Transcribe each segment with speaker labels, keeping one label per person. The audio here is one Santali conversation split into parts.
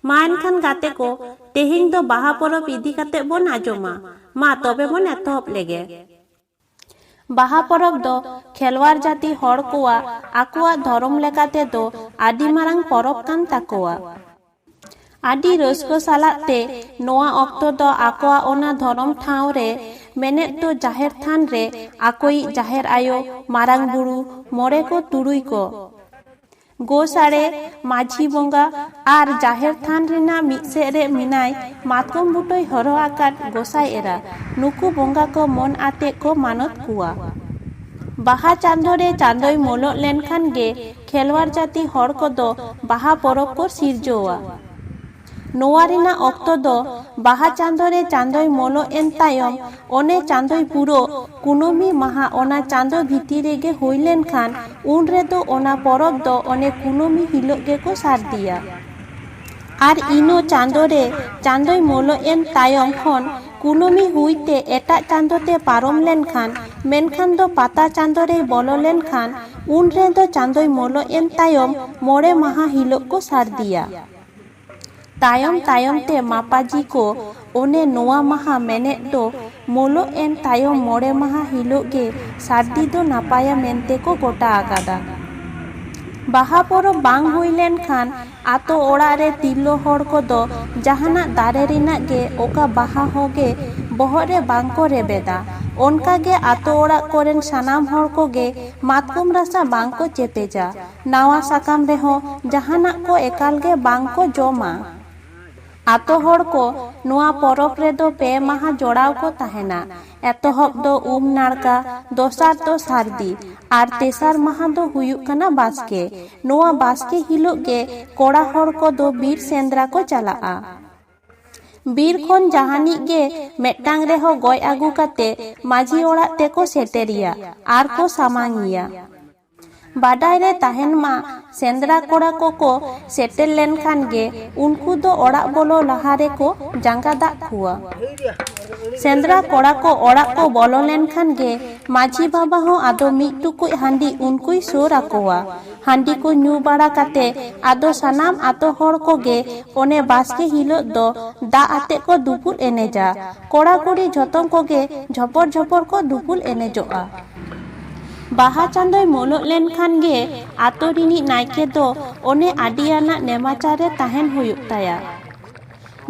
Speaker 1: मा एनखान गाते को तेहेñ दो बाहा परब इदी काते बोन आजोमा। मा तबे बोन एतहब लेगे। बाहा परब दो खेलवार जाति हर कोआ आकुआ धरम लेकाते दो आदि मारांग परब कान ताकोआ। आदि रस्को सालाते नोआ ऑक्टो दो आकुआ ओना धरम ठाव रे मेनेत दो जाहेर थान रे आकोई जाहेर आयो मारांग बुरु मोरे को तुरुई को गोसाड़े माझी बोंगा आर जाहेर थान रिना मिसे रे मिनाय मातकम बुटोय हरो आकाट गोसाई एरा नुकु बोंगा को मन आते को मानत कुआ। बाहा चांदो रे चांदोय मोलो लेनखान गे खेलवार जाति हर को दो बाहा परब को सिरजोआ। नोआ रिना ऑक्टो दो बाहा चांदो रे चांदोय मोलो एन तायम ओने चांदोय पुरो कुनोमी माहा ओना चांदो भीती रेगे हुई लेनखान उन रे दो ओना परब दो ओने कुनोमी हिलोग गे को सारदिया। आर इनो चांदो रे चांदोय मोलो एन तायम खन कुनोमी हुईते एटा चांदो ते पारम लेनखान मेनखान दो पाता चांदो रे बोलो लेनखान उन रे दो चांदोय मोलो एन तायम मोरे माहा हिलोग को सारदिया। तायम तायम ते मापाजी को ओने नोआ माहा मेने दो मोलो एन तायम मोरे माहा हिलोग गे सारदी दो नापाया मेनते को गोटा आकादा। बाहा परब बांग हुई लेनखान आतो ओड़ा रे तिरलो हर को दो जहाना दारे रिना गे ओका बाहा होगे बहरे बांग को रेबेदा ओनका गे आतो ओड़ा कोरेन सानाम हर को गे मातकुम रासा बांग को चेपेजा नावा साकाम रेहो जहाना को एकाल गे बांग को जोमा। आतो हर को नोआ परब रे दो पे माहा जोड़ाव को ताहेना एतहब दो नाड़का दोसार दो सारदी आर तेसार माहा दो हुयुक कना बास्के। नोआ बास्के हिलोग गे कोड़ा हर को दो बीर सेंद्रा को चलाआ। बीर खन जहानी गे मेटांग रेहो गय आगु काते माझी ओड़ा ते को सेटेरिया आर को सामांगिया। बाडाय रे ताहेन मा सेंद्रा कोड़ा को सेटेल लेनखान गे उनको दो ओड़ा बोलो लहारे को जांगा दाग खुआ। सेंद्रा कोड़ा को ओड़ा को बोलो लेनखान गे माझी बाबा हो आदो मिट टुकुई हांडी उनकुई सोर आकोआ। हांडी को न्यू बाड़ा काते आदो सानाम आतो हर को गे ओने बास्के हिलो दो दा आते को दुपुल एनेजा कोड़ा कुड़ी झोतों को गे झोपर झोपर को दुपुल एनेजोआ। बाहा चांदोय मोलो लेनखान गे आतो रिनी नायके दो ओने आडियाना नेमाचारे ताहेन हुयुक ताया।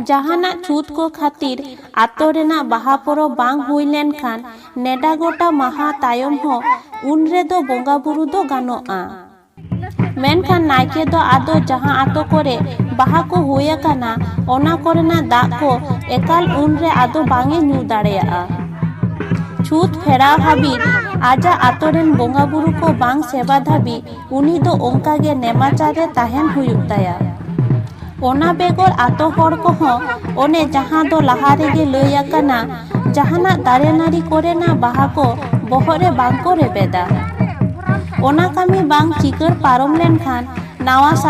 Speaker 1: जहाना छूत को खातिर आतो रेना बाहा परब बांग हुई लेनखान नेडा गोटा माहा तायम हो उन रे दो बोंगा बुरु दो गानोआ। मेनखान नायके दो आदो जहां आतो कोरे बाहा को हुया काना ओना कोरेना दाग को एकाल उन रे आदो बांगे न्यू दाड़ेया। छूत फेरा हाबी आजा आतोरेन बोंगा बुरु को बांग सेवा धाबी उनी दो ओंका गे नेमाचारे ताहेन हुयुक ताया। ओना बेगोर आतो हर को हो ओने जहां दो लहारे गे लई आकाना जहाना दारे नारी कोरेना बाहा को बहरे बांग को रेबेदा ओना कामी बांग चिकर पारम लेनखान नावा